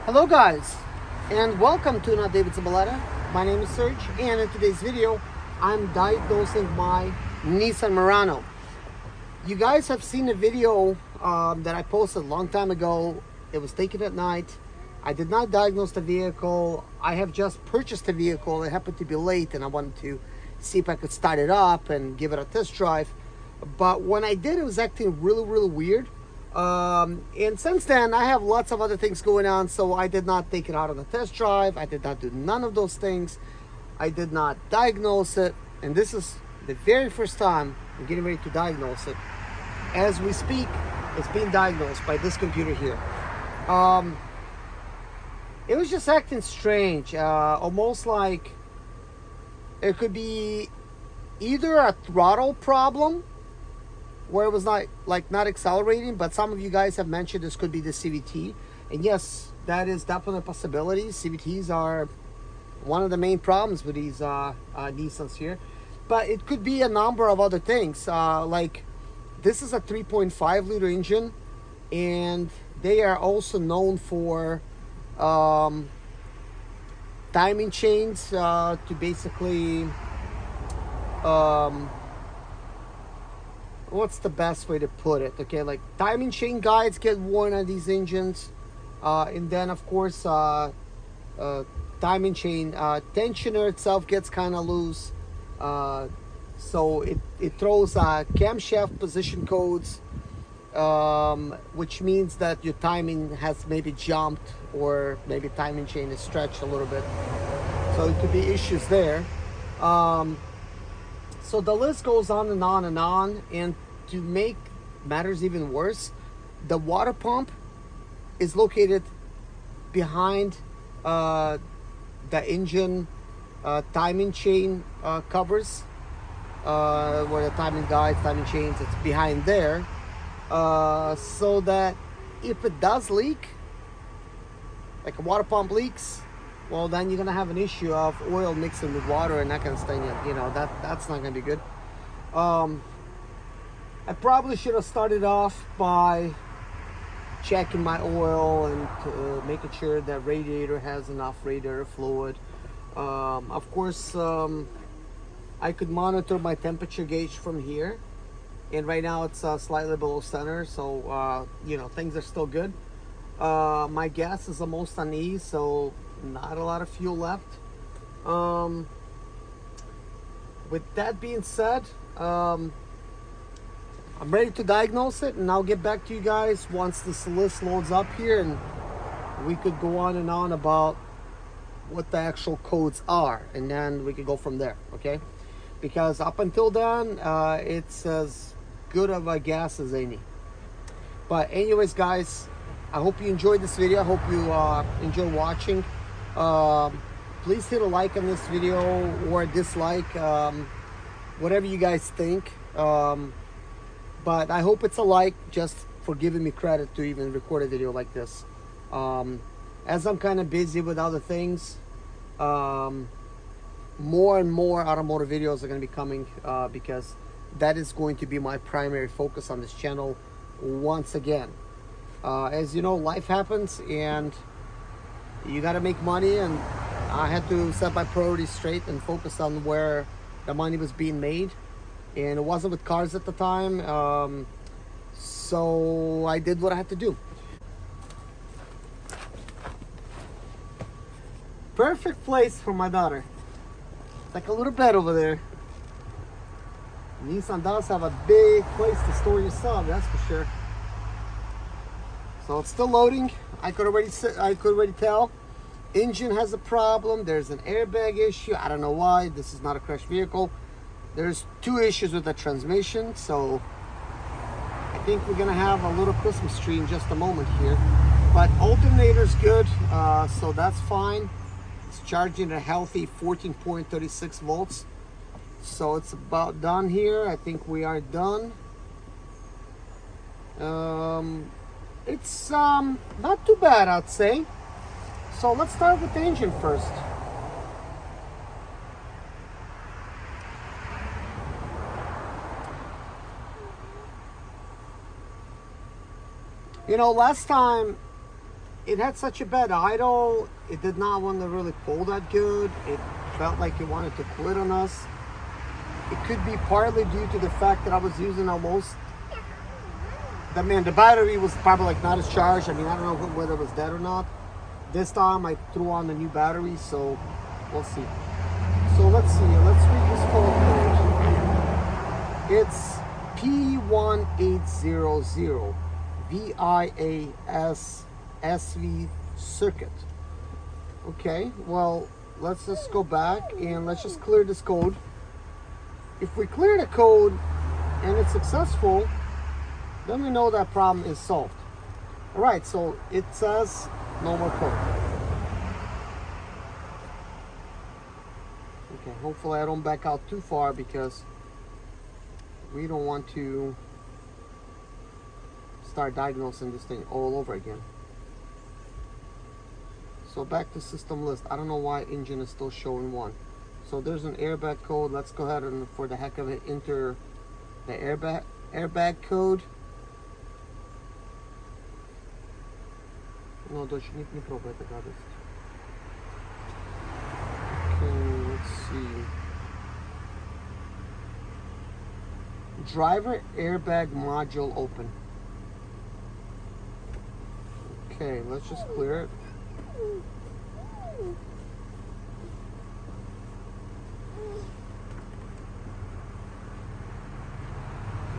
Hello guys, and welcome to Not David Zabaleta. My name is Serge, and in today's video, I'm diagnosing my Nissan Murano. You guys have seen a video that I posted a long time ago. It was taken at night. I did not diagnose the vehicle. I have just purchased the vehicle. It happened to be late, and I wanted to see if I could start it up and give it a test drive. But when I did, it was acting really weird. And since then, I have lots of other things going on, so I did not take it out on a test drive. I did not do none of those things. I did not diagnose it, and this is the very first time I'm getting ready to diagnose it. As we speak, it's being diagnosed by this computer here. It was just acting strange, almost like it could be either a throttle problem where it was not accelerating, but some of you guys have mentioned this could be the CVT, and yes, that is definitely a possibility. CVTs are one of the main problems with these Nissans here, but it could be a number of other things. Like this is a 3.5 liter engine, and they are also known for timing chains to basically what's the best way to put it? Okay, like timing chain guides get worn on these engines, and then of course timing chain tensioner itself gets kind of loose, so it throws camshaft position codes, which means that your timing has maybe jumped, or maybe timing chain is stretched a little bit, so it could be issues there. So the list goes on and on and on. And to make matters even worse, the water pump is located behind the engine timing chain covers, where the timing guides, timing chains, it's behind there. So that if it does leak, like a water pump leaks, well, then you're gonna have an issue of oil mixing with water and that kind of thing. You know, that's not gonna be good. I probably should have started off by checking my oil and making sure that radiator has enough radiator fluid. Of course, I could monitor my temperature gauge from here, and right now it's slightly below center, so you know, things are still good. My gas is almost on E, so not a lot of fuel left. With that being said, I'm ready to diagnose it, and I'll get back to you guys once this list loads up here, and we could go on and on about what the actual codes are, and then we could go from there, okay? Because up until then, it's as good of a guess as any. But anyways, guys, I hope you enjoyed this video. I hope you enjoy watching. Please hit a like on this video, or a dislike, whatever you guys think. But I hope it's a like, just for giving me credit to even record a video like this. As I'm kind of busy with other things, more and more automotive videos are going to be coming, because that is going to be my primary focus on this channel once again. As you know, life happens, and you got to make money, and I had to set my priorities straight and focus on where the money was being made, and it wasn't with cars at the time. So I did what I had to do. Perfect place for my daughter. It's like a little bed over there. Nissan does have a big place to store your stuff, that's for sure. So it's still loading. I could already tell. Engine has a problem. There's an airbag issue. I don't know why. This is not a crashed vehicle. There's two issues with the transmission. So I think we're gonna have a little Christmas tree in just a moment here. But alternator's good, so that's fine. It's charging a healthy 14.36 volts. So it's about done here. I think we are done. It's not too bad, I'd say. So let's start with the engine first. You know, last time it had such a bad idle. It did not want to really pull that good. It felt like it wanted to quit on us. It could be partly due to the fact that I was using almost, the battery was probably like not as charged. I mean, I don't know whether it was dead or not. This time I threw on the new battery, so we'll see. So let's see, let's read this code. It's P1800 VIASSV circuit. Okay, well, let's just go back and let's just clear this code. If we clear the code and it's successful, then we know that problem is solved. All right, so it says no more code. Okay, hopefully I don't back out too far because we don't want to start diagnosing this thing all over again. So back to system list. I don't know why engine is still showing 1. So there's an airbag code. Let's go ahead and, for the heck of it, enter the airbag code. No, дочь, не пробуй эту гадость. Okay, let's see. Driver airbag module open. Okay, let's just clear it.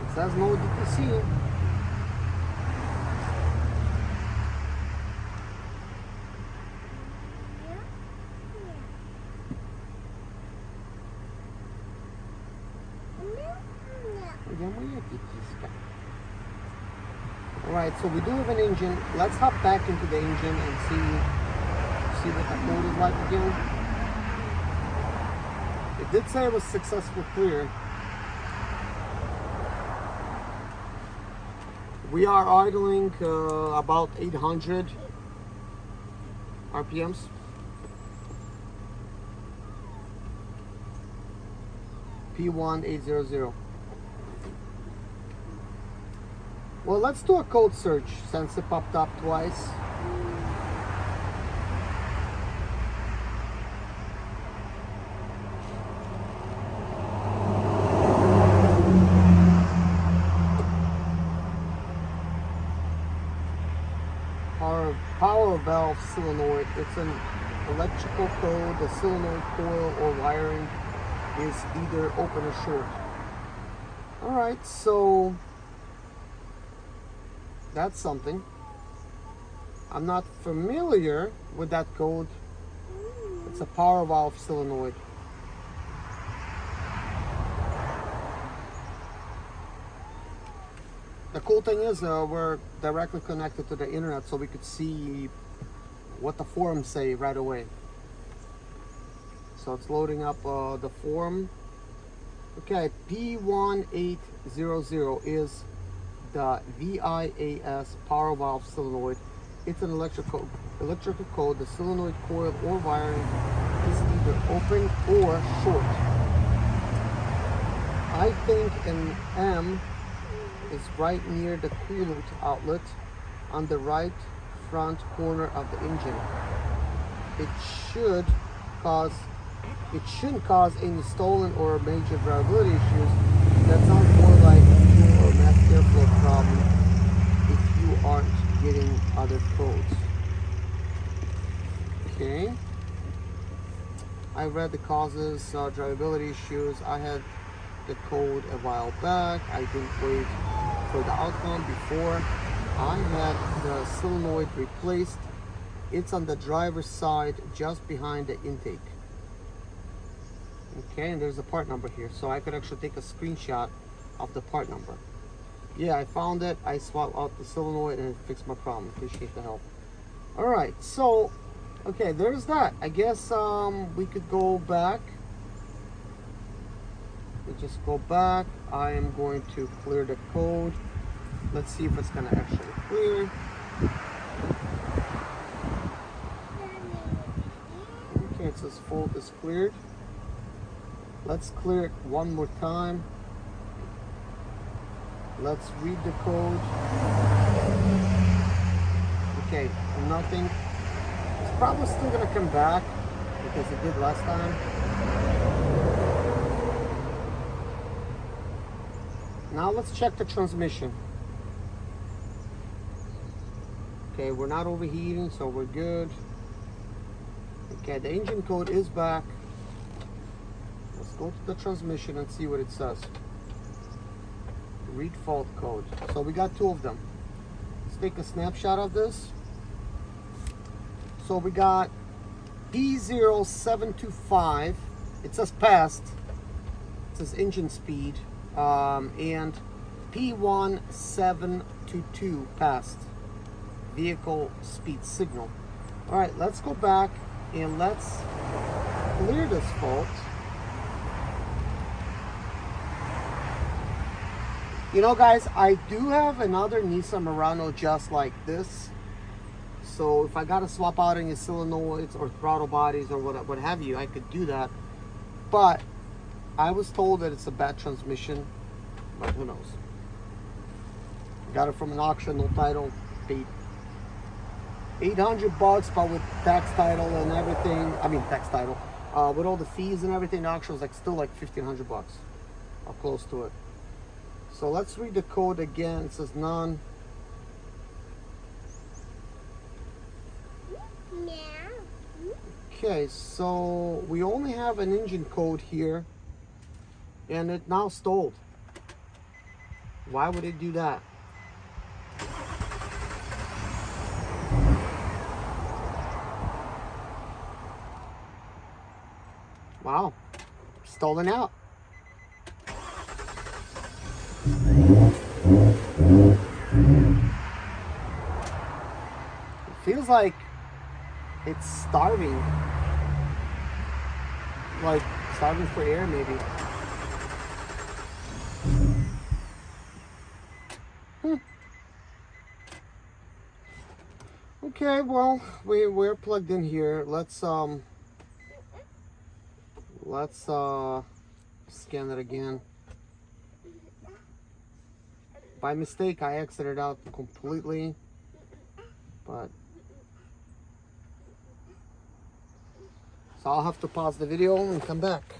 It says no DTC. Alright, so we do have an engine. Let's hop back into the engine and see what the code is like again. It did say it was successful clear. We are idling about 800 RPMs. P1800. Well, let's do a code search since it popped up twice. Power valve solenoid. It's an electrical code. The solenoid coil or wiring is either open or short. Alright, so that's something. I'm not familiar with that code. It's a power valve solenoid. The cool thing is we're directly connected to the internet, so we could see what the forums say right away. So it's loading up the forum. Okay, P1800 is the VIAS power valve solenoid. It's an electrical code. The solenoid coil or wiring is either open or short. I think an M is right near the coolant outlet on the right front corner of the engine. It shouldn't cause any stolen or major variability issues. That sounds more like a fuel or mass airflow problem if you aren't getting other codes. Okay. I read the causes, drivability issues. I had the code a while back. I didn't wait for the outcome before. I had the solenoid replaced. It's on the driver's side just behind the intake. Okay, and there's a part number here, so I could actually take a screenshot of the part number. Yeah, I found it. I swapped out the solenoid and it fixed my problem. Appreciate the help. Alright, so okay, there's that. I guess we could go back. We just go back. I am going to clear the code. Let's see if it's gonna actually clear. Okay, it says fault is cleared. Let's clear it one more time. Let's read the code. Okay, nothing. It's probably still gonna come back because it did last time. Now let's check the transmission. Okay, we're not overheating, so we're good. Okay, the engine code is back. Let's go to the transmission and see what it says. Read fault code. So we got 2 of them. Let's take a snapshot of this. So we got P0725. It says passed. It says engine speed. And P1722 passed. Vehicle speed signal. All right, let's go back and let's clear this fault. You know, guys, I do have another Nissan Murano just like this. So if I gotta swap out any solenoids or throttle bodies or what have you, I could do that. But I was told that it's a bad transmission, but who knows? Got it from an auction, no title, paid $800, but with tax title and everything. I mean tax title, with all the fees and everything. The auction was like still like $1,500, or close to it. So let's read the code again. It says none. Okay, so we only have an engine code here, and it now stalled. Why would it do that? Wow, stolen out. It feels like it's starving. Like starving for air, maybe. Okay, well, we're plugged in here. Let's scan it again. By mistake, I exited out completely, but so I'll have to pause the video and come back.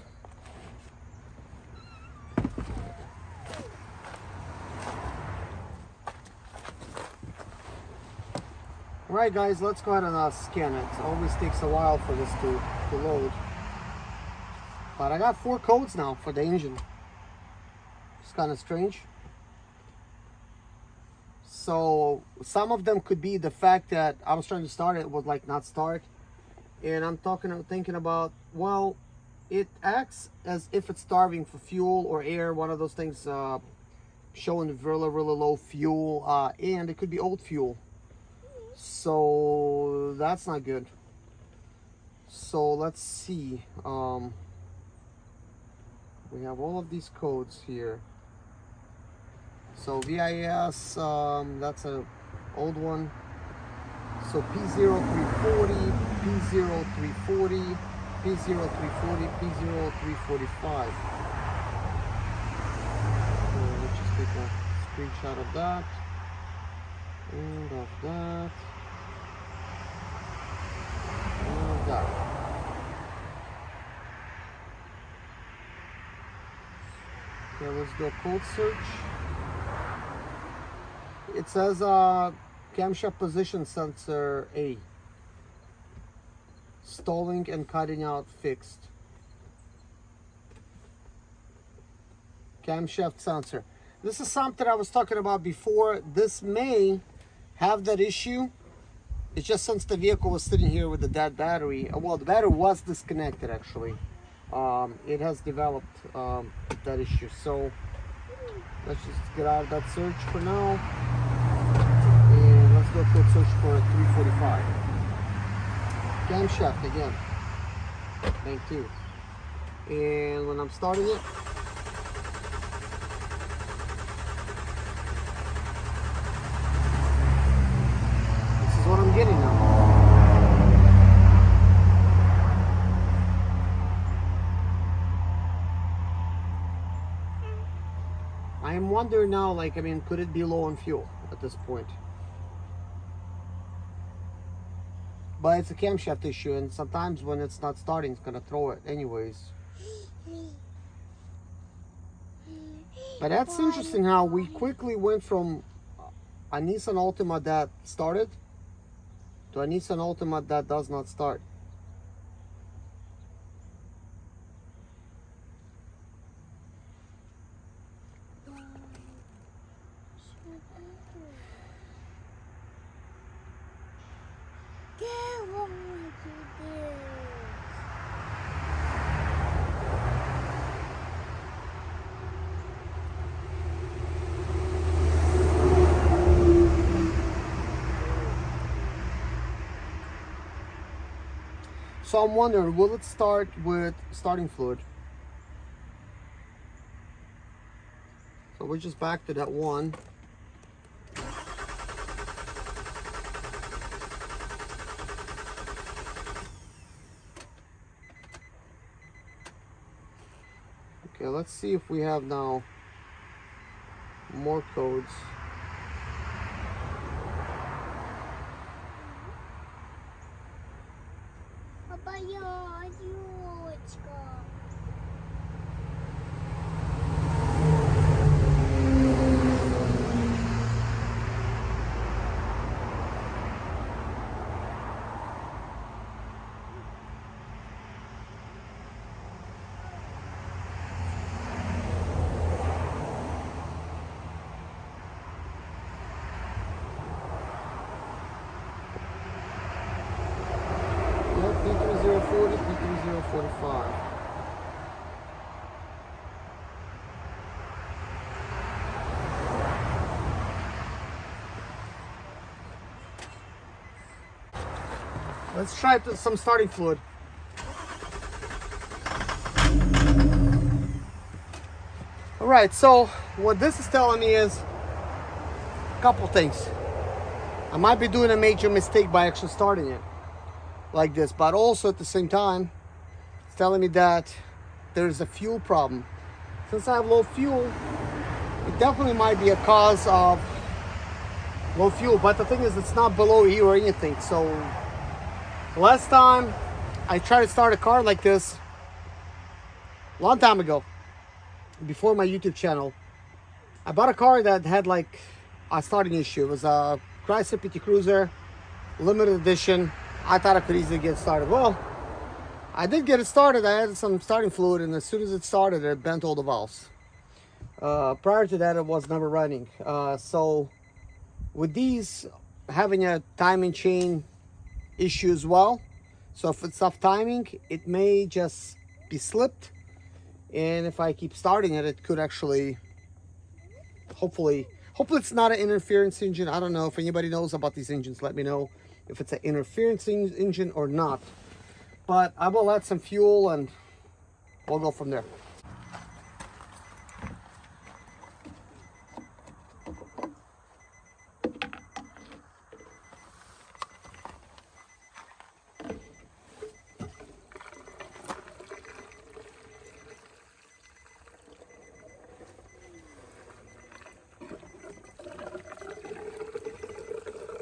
All right, guys, let's go ahead and scan it. It always takes a while for this to load. But I got 4 codes now for the engine. It's kind of strange. So some of them could be the fact that I was trying to start it, would like not start. And I'm thinking about, well, it acts as if it's starving for fuel or air, one of those things showing really low fuel, and it could be old fuel. So that's not good. So let's see. We have all of these codes here. So VIS, that's an old one. So P0340, P0340, P0340, P0345. So let's just take a screenshot of that. And of that. And of that. Okay, let's do a code search. It says camshaft position sensor A. Stalling and cutting out fixed. Camshaft sensor. This is something I was talking about before. This may have that issue. It's just since the vehicle was sitting here with a dead battery. Well, the battery was disconnected actually. It has developed that issue. So let's just get out of that search for now. And let's do a quick search for 345. Camshaft again. Thank you. And when I'm starting it, this is what I'm getting now. I am wondering now, like, I mean, could it be low on fuel at this point? but it's a camshaft issue, and sometimes when it's not starting, it's gonna throw it anyways. But that's interesting how we quickly went from a Nissan Altima that started to a Nissan Altima that does not start. So I'm wondering, will it start with starting fluid? So we're just back to that one. Okay, let's see if we have now more codes. P3040, P3045. Let's try some starting fluid. All right, so what this is telling me is a couple things. I might be doing a major mistake by actually starting it like this, but also at the same time, it's telling me that there's a fuel problem. Since I have low fuel, it definitely might be a cause of low fuel, but the thing is, it's not below E or anything. So last time I tried to start a car like this, a long time ago, before my YouTube channel, I bought a car that had like a starting issue. It was a Chrysler PT Cruiser, limited edition. I thought I could easily get started. Well, I did get it started. I had some starting fluid, and as soon as it started, it bent all the valves. Prior to that, it was never running. So with these, having a timing chain issue as well. So if it's off timing, it may just be slipped. And if I keep starting it, it could actually, hopefully it's not an interference engine. I don't know if anybody knows about these engines. Let me know if it's an interference engine or not. But I will add some fuel and we'll go from there.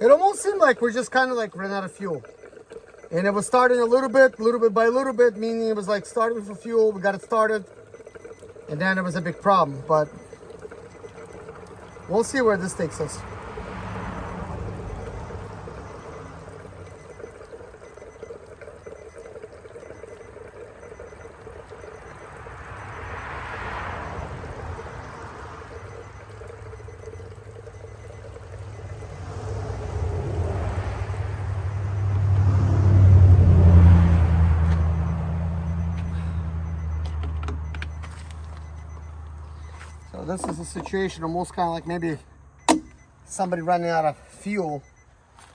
It almost seemed like we're just kind of like ran out of fuel. And it was starting a little bit by little bit, meaning it was like starting for fuel, we got it started, and then it was a big problem. But we'll see where this takes us. So this is a situation almost kind of like maybe somebody running out of fuel,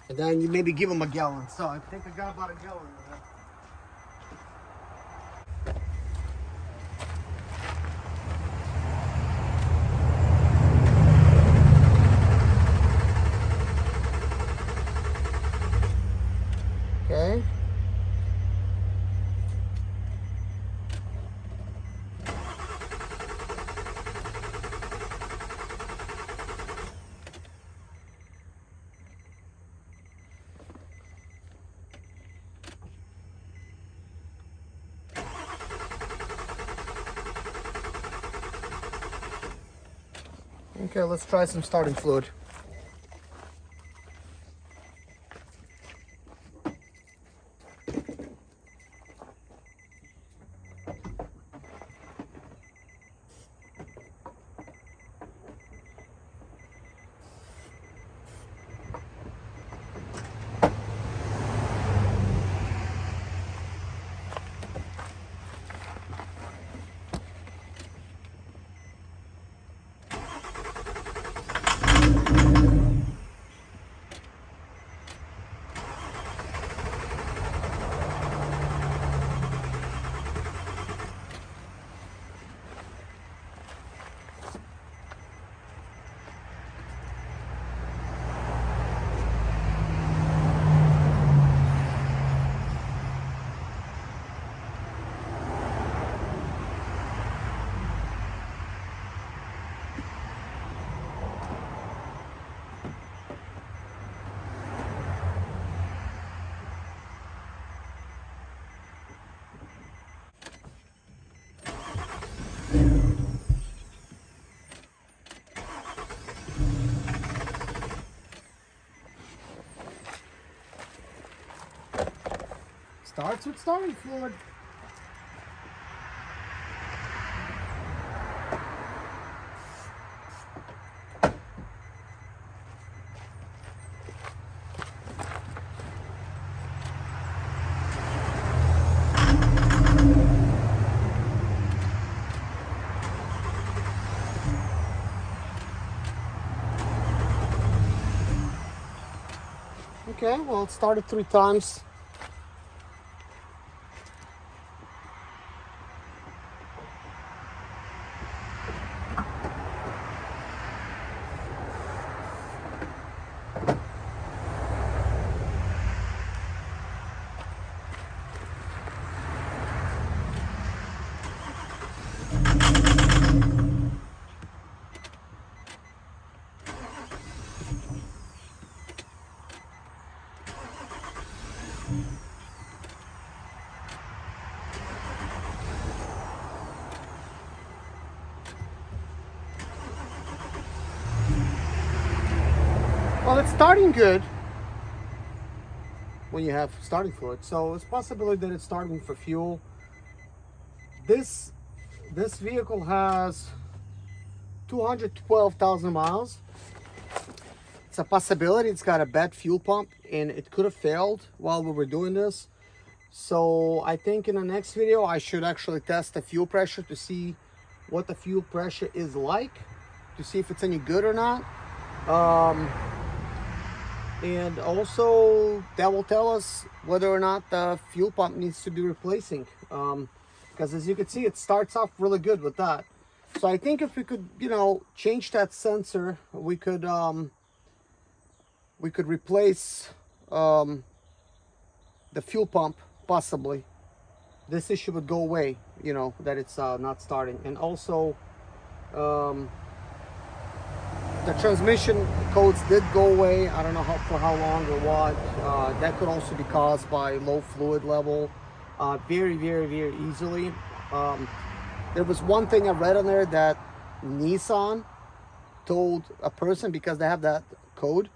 and then you maybe give them a gallon. So I think I got about a gallon of that. Okay. Okay, let's try some starting fluid. Starts with starting fluid. Okay, well, it started 3 times. Well, it's starting good when you have starting fluid, so it's possibility that it's starting for fuel. This vehicle has 212,000 miles. It's a possibility it's got a bad fuel pump and it could have failed while we were doing this. So I think in the next video I should actually test the fuel pressure to see what the fuel pressure is like, to see if it's any good or not. And also that will tell us whether or not the fuel pump needs to be replacing, because as you can see, it starts off really good with that. So I think if we could, you know, change that sensor, we could replace the fuel pump possibly. This issue would go away, you know, that it's not starting. And also the transmission codes did go away. I don't know for how long or what. That could also be caused by low fluid level, very easily. There was one thing I read on there that Nissan told a person, because they have that code.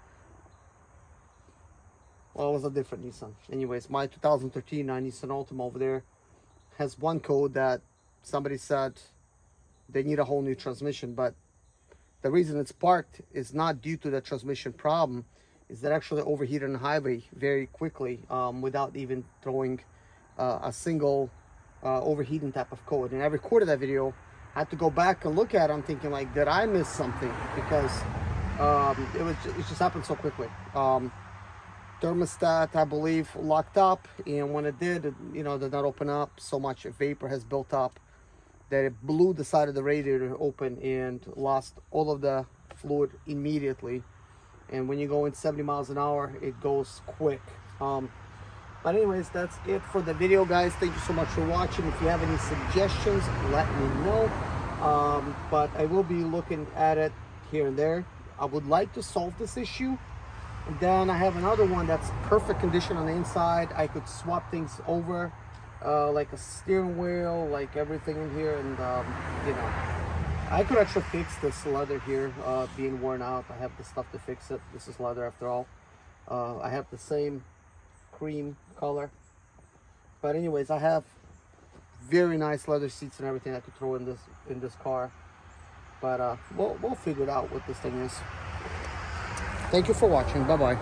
Well, it was a different Nissan. Anyways, my 2013 Nissan Altima over there has one code that somebody said they need a whole new transmission, but the reason it's parked is not due to the transmission problem, is that actually overheated on the highway very quickly without even throwing a single overheating type of code. And I recorded that video. I had to go back and look at it. I'm thinking, like, did I miss something? Because it just happened so quickly. Thermostat, I believe, locked up, and when it did, you know, did not open up. So much vapor has built up that it blew the side of the radiator open and lost all of the fluid immediately. And when you go in 70 miles an hour, it goes quick. But anyways, that's it for the video, guys. Thank you so much for watching. If you have any suggestions, let me know. But I will be looking at it here and there. I would like to solve this issue. And then I have another one that's perfect condition on the inside. I could swap things over, like a steering wheel, like everything in here, and you know, I could actually fix this leather here being worn out. I have the stuff to fix it. This is leather after all. I have the same cream color. But anyways, I have very nice leather seats and everything I could throw in this car. But we'll figure it out what this thing is. Thank you for watching. Bye-bye.